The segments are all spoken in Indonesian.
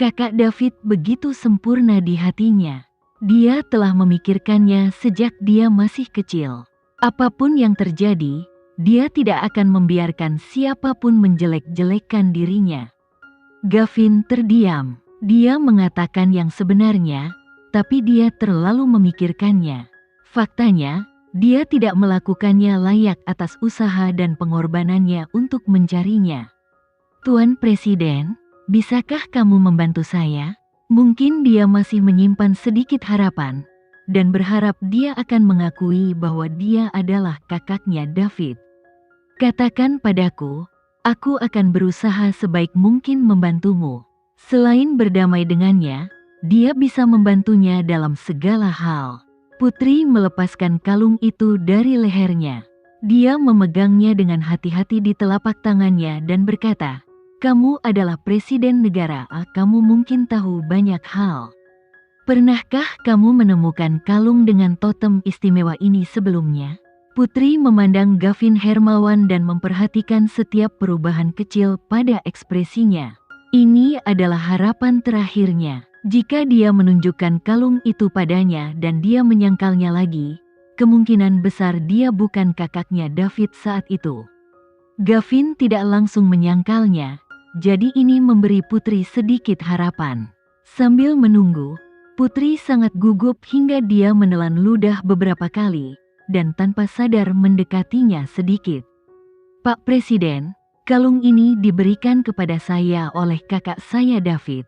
Kakak David begitu sempurna di hatinya. Dia telah memikirkannya sejak dia masih kecil. Apapun yang terjadi, dia tidak akan membiarkan siapapun menjelek-jelekkan dirinya. Gavin terdiam. Dia mengatakan yang sebenarnya, tapi dia terlalu memikirkannya. Faktanya, dia tidak melakukannya layak atas usaha dan pengorbanannya untuk mencarinya. Tuan Presiden, bisakah kamu membantu saya? Mungkin dia masih menyimpan sedikit harapan, dan berharap dia akan mengakui bahwa dia adalah kakaknya David. Katakan padaku, aku akan berusaha sebaik mungkin membantumu. Selain berdamai dengannya, dia bisa membantunya dalam segala hal. Putri melepaskan kalung itu dari lehernya. Dia memegangnya dengan hati-hati di telapak tangannya dan berkata, "Kamu adalah presiden negara, kamu mungkin tahu banyak hal. Pernahkah kamu menemukan kalung dengan totem istimewa ini sebelumnya?" Putri memandang Gavin Hermawan dan memperhatikan setiap perubahan kecil pada ekspresinya. Ini adalah harapan terakhirnya. Jika dia menunjukkan kalung itu padanya dan dia menyangkalnya lagi, kemungkinan besar dia bukan kakaknya David saat itu. Gavin tidak langsung menyangkalnya, jadi ini memberi Putri sedikit harapan. Sambil menunggu, Putri sangat gugup hingga dia menelan ludah beberapa kali, dan tanpa sadar mendekatinya sedikit. "Pak Presiden, kalung ini diberikan kepada saya oleh kakak saya David.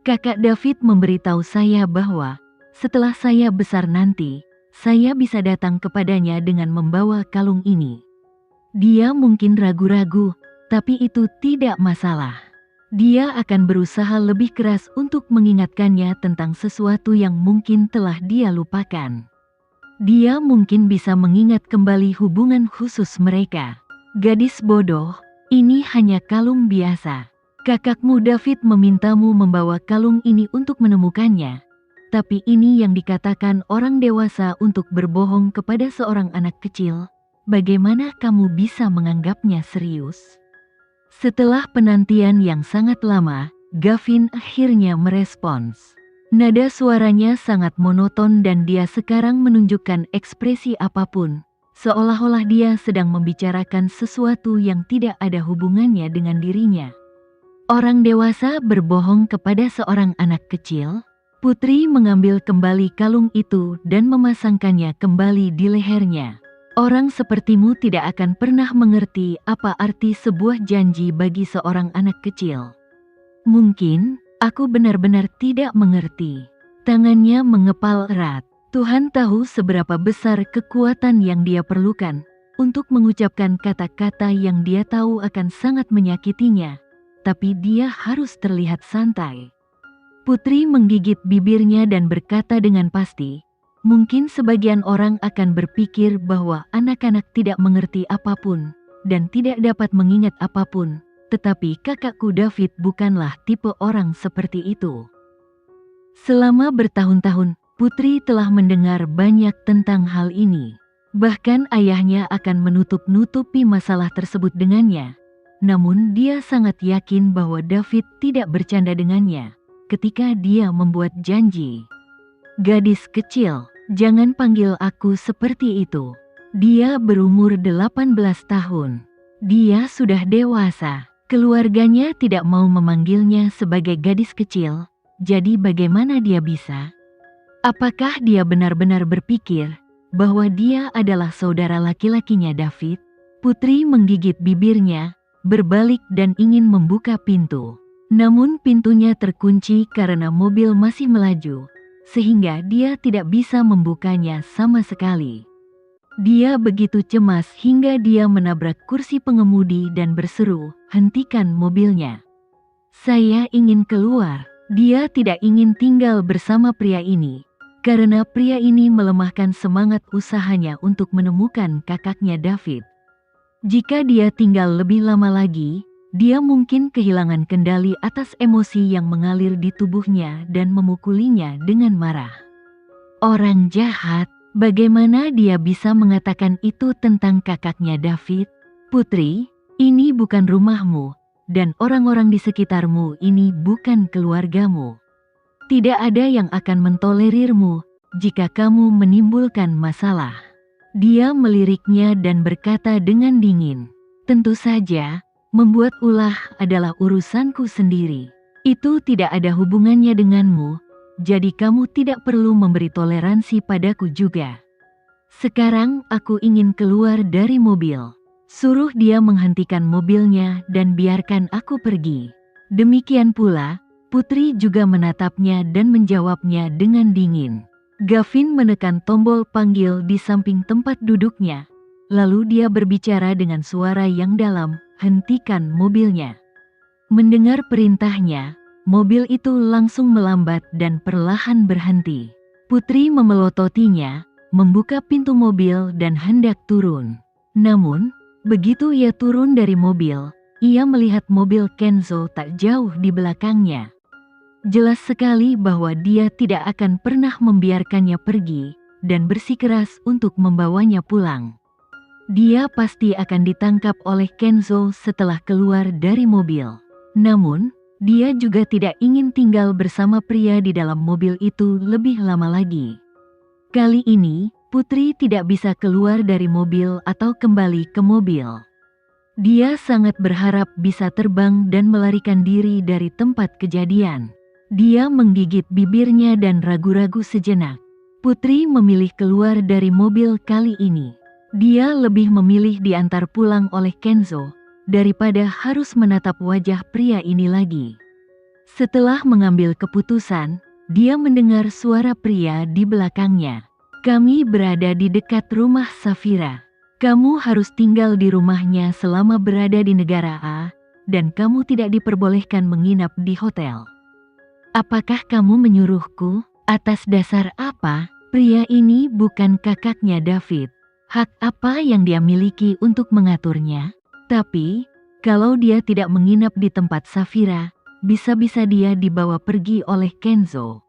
Kakak David memberitahu saya bahwa, setelah saya besar nanti, saya bisa datang kepadanya dengan membawa kalung ini. Dia mungkin ragu-ragu, tapi itu tidak masalah. Dia akan berusaha lebih keras untuk mengingatkannya tentang sesuatu yang mungkin telah dia lupakan. Dia mungkin bisa mengingat kembali hubungan khusus mereka." "Gadis bodoh, ini hanya kalung biasa. Kakakmu David memintamu membawa kalung ini untuk menemukannya. Tapi ini yang dikatakan orang dewasa untuk berbohong kepada seorang anak kecil. Bagaimana kamu bisa menganggapnya serius?" Setelah penantian yang sangat lama, Gavin akhirnya merespons. Nada suaranya sangat monoton dan dia sekarang menunjukkan ekspresi apapun, seolah-olah dia sedang membicarakan sesuatu yang tidak ada hubungannya dengan dirinya. "Orang dewasa berbohong kepada seorang anak kecil?" Putri mengambil kembali kalung itu dan memasangkannya kembali di lehernya. "Orang sepertimu tidak akan pernah mengerti apa arti sebuah janji bagi seorang anak kecil." "Mungkin, aku benar-benar tidak mengerti." Tangannya mengepal erat. Tuhan tahu seberapa besar kekuatan yang dia perlukan untuk mengucapkan kata-kata yang dia tahu akan sangat menyakitinya, tapi dia harus terlihat santai. Putri menggigit bibirnya dan berkata dengan pasti, "Mungkin sebagian orang akan berpikir bahwa anak-anak tidak mengerti apapun dan tidak dapat mengingat apapun, tetapi kakakku David bukanlah tipe orang seperti itu." Selama bertahun-tahun, Putri telah mendengar banyak tentang hal ini. Bahkan ayahnya akan menutup-nutupi masalah tersebut dengannya. Namun dia sangat yakin bahwa David tidak bercanda dengannya ketika dia membuat janji. "Gadis kecil, jangan panggil aku seperti itu." Dia berumur 18 tahun. Dia sudah dewasa. Keluarganya tidak mau memanggilnya sebagai gadis kecil, jadi bagaimana dia bisa? Apakah dia benar-benar berpikir bahwa dia adalah saudara laki-lakinya David? Putri menggigit bibirnya, berbalik dan ingin membuka pintu. Namun pintunya terkunci karena mobil masih melaju, sehingga dia tidak bisa membukanya sama sekali. Dia begitu cemas hingga dia menabrak kursi pengemudi dan berseru, "Hentikan mobilnya. Saya ingin keluar." Dia tidak ingin tinggal bersama pria ini, karena pria ini melemahkan semangat usahanya untuk menemukan kakaknya David. Jika dia tinggal lebih lama lagi, dia mungkin kehilangan kendali atas emosi yang mengalir di tubuhnya dan memukulinya dengan marah. Orang jahat, bagaimana dia bisa mengatakan itu tentang kakaknya David? "Putri, ini bukan rumahmu, dan orang-orang di sekitarmu ini bukan keluargamu. Tidak ada yang akan mentolerirmu jika kamu menimbulkan masalah." Dia meliriknya dan berkata dengan dingin, "Tentu saja, membuat ulah adalah urusanku sendiri. Itu tidak ada hubungannya denganmu, jadi kamu tidak perlu memberi toleransi padaku juga. Sekarang aku ingin keluar dari mobil. Suruh dia menghentikan mobilnya dan biarkan aku pergi." Demikian pula, Putri juga menatapnya dan menjawabnya dengan dingin. Gavin menekan tombol panggil di samping tempat duduknya. Lalu dia berbicara dengan suara yang dalam, "Hentikan mobilnya." Mendengar perintahnya, mobil itu langsung melambat dan perlahan berhenti. Putri memelototinya, membuka pintu mobil dan hendak turun. Namun, begitu ia turun dari mobil, ia melihat mobil Kenzo tak jauh di belakangnya. Jelas sekali bahwa dia tidak akan pernah membiarkannya pergi dan bersikeras untuk membawanya pulang. Dia pasti akan ditangkap oleh Kenzo setelah keluar dari mobil. Namun, dia juga tidak ingin tinggal bersama pria di dalam mobil itu lebih lama lagi. Kali ini, Putri tidak bisa keluar dari mobil atau kembali ke mobil. Dia sangat berharap bisa terbang dan melarikan diri dari tempat kejadian. Dia menggigit bibirnya dan ragu-ragu sejenak. Putri memilih keluar dari mobil kali ini. Dia lebih memilih diantar pulang oleh Kenzo daripada harus menatap wajah pria ini lagi. Setelah mengambil keputusan, dia mendengar suara pria di belakangnya. "Kami berada di dekat rumah Safira. Kamu harus tinggal di rumahnya selama berada di negara A, dan kamu tidak diperbolehkan menginap di hotel." "Apakah kamu menyuruhku? Atas dasar apa? Pria ini bukan kakaknya David. Hak apa yang dia miliki untuk mengaturnya? Tapi, kalau dia tidak menginap di tempat Safira, bisa-bisa dia dibawa pergi oleh Kenzo."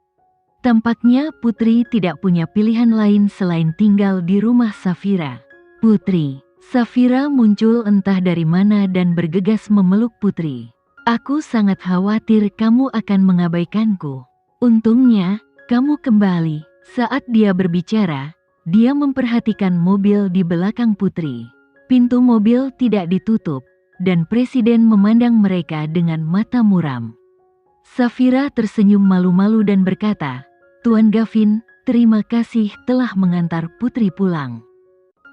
Tampaknya Putri tidak punya pilihan lain selain tinggal di rumah Safira. "Putri." Safira muncul entah dari mana dan bergegas memeluk Putri. "Aku sangat khawatir kamu akan mengabaikanku. Untungnya, kamu kembali." Saat dia berbicara, dia memperhatikan mobil di belakang Putri. Pintu mobil tidak ditutup, dan Presiden memandang mereka dengan mata muram. Safira tersenyum malu-malu dan berkata, "Tuan Gavin, terima kasih telah mengantar Putri pulang.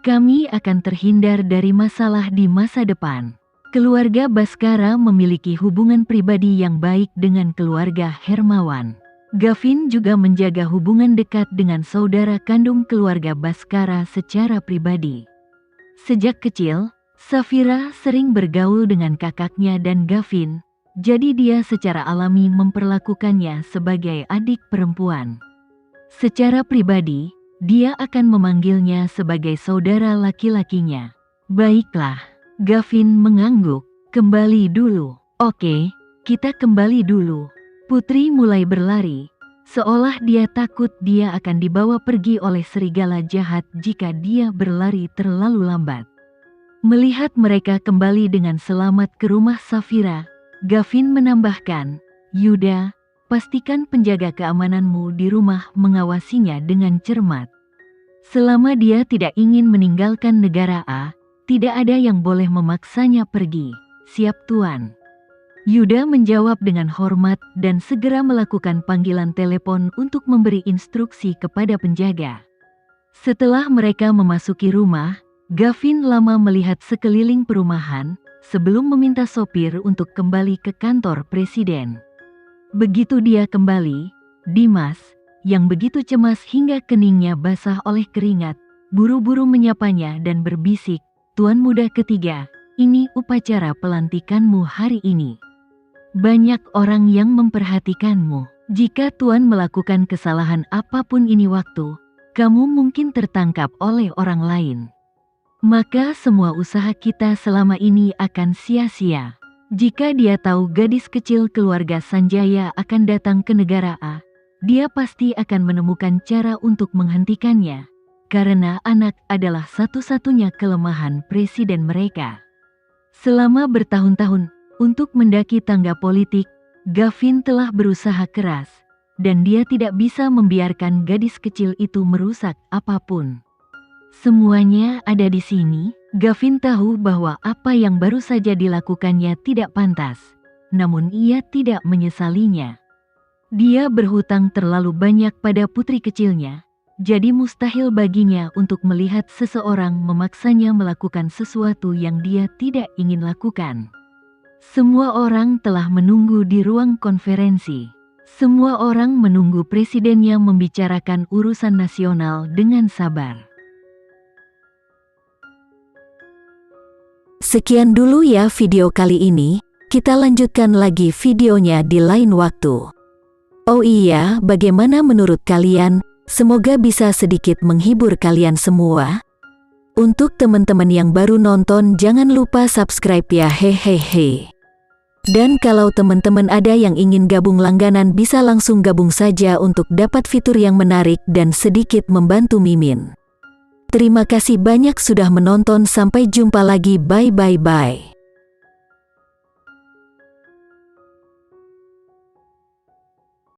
Kami akan terhindar dari masalah di masa depan." Keluarga Baskara memiliki hubungan pribadi yang baik dengan keluarga Hermawan. Gavin juga menjaga hubungan dekat dengan saudara kandung keluarga Baskara secara pribadi. Sejak kecil, Safira sering bergaul dengan kakaknya dan Gavin, jadi dia secara alami memperlakukannya sebagai adik perempuan. Secara pribadi, dia akan memanggilnya sebagai saudara laki-lakinya. "Baiklah." Gavin mengangguk. "Kembali dulu." "Oke, kita kembali dulu." Putri mulai berlari, seolah dia takut dia akan dibawa pergi oleh serigala jahat jika dia berlari terlalu lambat. Melihat mereka kembali dengan selamat ke rumah Safira, Gavin menambahkan, "Yuda, pastikan penjaga keamananmu di rumah mengawasinya dengan cermat. Selama dia tidak ingin meninggalkan negara A, tidak ada yang boleh memaksanya pergi." "Siap, Tuan." Yuda menjawab dengan hormat dan segera melakukan panggilan telepon untuk memberi instruksi kepada penjaga. Setelah mereka memasuki rumah, Gavin lama melihat sekeliling perumahan sebelum meminta sopir untuk kembali ke kantor Presiden. Begitu dia kembali, Dimas, yang begitu cemas hingga keningnya basah oleh keringat, buru-buru menyapanya dan berbisik, "Tuan muda ketiga, ini upacara pelantikanmu hari ini. Banyak orang yang memperhatikanmu. Jika Tuan melakukan kesalahan apapun ini waktu, kamu mungkin tertangkap oleh orang lain. Maka semua usaha kita selama ini akan sia-sia." Jika dia tahu gadis kecil keluarga Sanjaya akan datang ke negara A, dia pasti akan menemukan cara untuk menghentikannya, karena anak adalah satu-satunya kelemahan presiden mereka. Selama bertahun-tahun, Untuk mendaki tangga politik, Gavin telah berusaha keras, dan dia tidak bisa membiarkan gadis kecil itu merusak apapun. Semuanya ada di sini. Gavin tahu bahwa apa yang baru saja dilakukannya tidak pantas, namun ia tidak menyesalinya. Dia berhutang terlalu banyak pada putri kecilnya, jadi mustahil baginya untuk melihat seseorang memaksanya melakukan sesuatu yang dia tidak ingin lakukan. Semua orang telah menunggu di ruang konferensi. Semua orang menunggu presidennya membicarakan urusan nasional dengan sabar. Sekian dulu ya video kali ini, kita lanjutkan lagi videonya di lain waktu. Oh iya, bagaimana menurut kalian? Semoga bisa sedikit menghibur kalian semua. Untuk teman-teman yang baru nonton, jangan lupa subscribe ya, hehehe. Dan kalau teman-teman ada yang ingin gabung langganan, bisa langsung gabung saja untuk dapat fitur yang menarik dan sedikit membantu Mimin. Terima kasih banyak sudah menonton, sampai jumpa lagi, bye bye bye.